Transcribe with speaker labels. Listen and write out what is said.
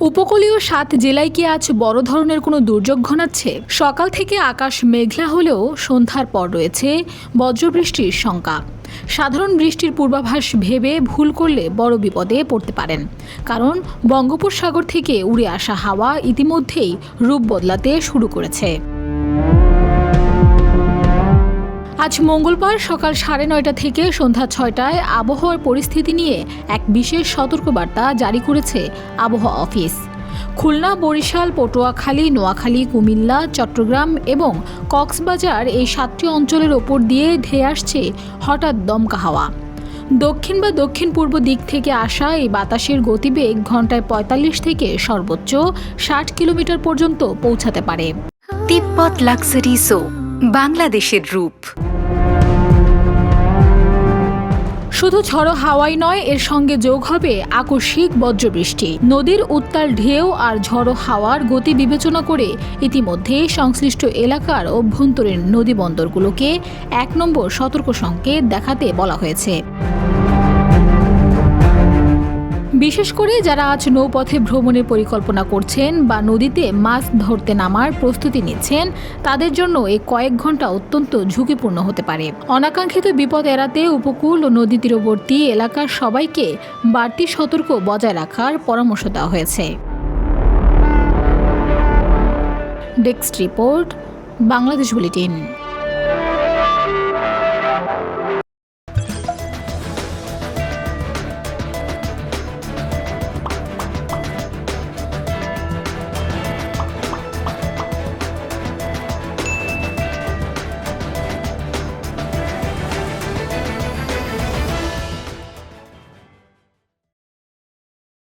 Speaker 1: উপকূলীয় ৭ জেলায় কি আজ বড় ধরনের কোনো দুর্যোগ ঘনাচ্ছে? সকাল থেকে আকাশ মেঘলা হলেও সন্ধ্যার পর রয়েছে বজ্রবৃষ্টির শঙ্কা। সাধারণ বৃষ্টির পূর্বাভাস ভেবে ভুল করলে বড় বিপদে পড়তে পারেন, কারণ বঙ্গোপসাগর থেকে উড়ে আসা হাওয়া ইতিমধ্যেই রূপ বদলাতে শুরু করেছে। আজ মঙ্গলবার সকাল 9:30 থেকে সন্ধ্যা 6টায় আবহাওয়ার পরিস্থিতি নিয়ে এক বিশেষ সতর্কবার্তা জারি করেছে আবহাওয়া অফিস। খুলনা, বরিশাল, পটুয়াখালী, নোয়াখালী, কুমিল্লা, চট্টগ্রাম এবং কক্সবাজার এই 7টি অঞ্চলের ওপর দিয়ে ধেয়ে আসছে হঠাৎ দমকা হাওয়া। দক্ষিণ বা দক্ষিণ পূর্ব দিক থেকে আসা এই বাতাসের গতিবেগ ঘন্টায় 45 থেকে সর্বোচ্চ 60 কিলোমিটার পর্যন্ত পৌঁছাতে পারে।
Speaker 2: তিব্বত লাক্সারি সো, বাংলাদেশের রূপ।
Speaker 1: শুধু ঝড়ো হাওয়াই নয়, এর সঙ্গে যোগ হবে আকস্মিক বজ্রবৃষ্টি। নদীর উত্তাল ঢেউ আর ঝড়ো হাওয়ার গতি বিবেচনা করে ইতিমধ্যে সংশ্লিষ্ট এলাকার অভ্যন্তরীণ নদীবন্দরগুলোকে 1 নম্বর সতর্ক সংকেত দেখাতে বলা হয়েছে। বিশেষ করে যারা আজ নৌপথে ভ্রমণের পরিকল্পনা করছেন বা নদীতে মাছ ধরতে নামার প্রস্তুতি নিচ্ছেন, তাদের জন্য এই কয়েক ঘন্টা অত্যন্ত ঝুঁকিপূর্ণ হতে পারে। অনাকাঙ্ক্ষিত বিপদ এড়াতে উপকূল ও নদী তীরবর্তী এলাকার সবাইকে বাড়তি সতর্ক বজায় রাখার পরামর্শ দেওয়া হয়েছে। Desk report, Bangladesh bulletin.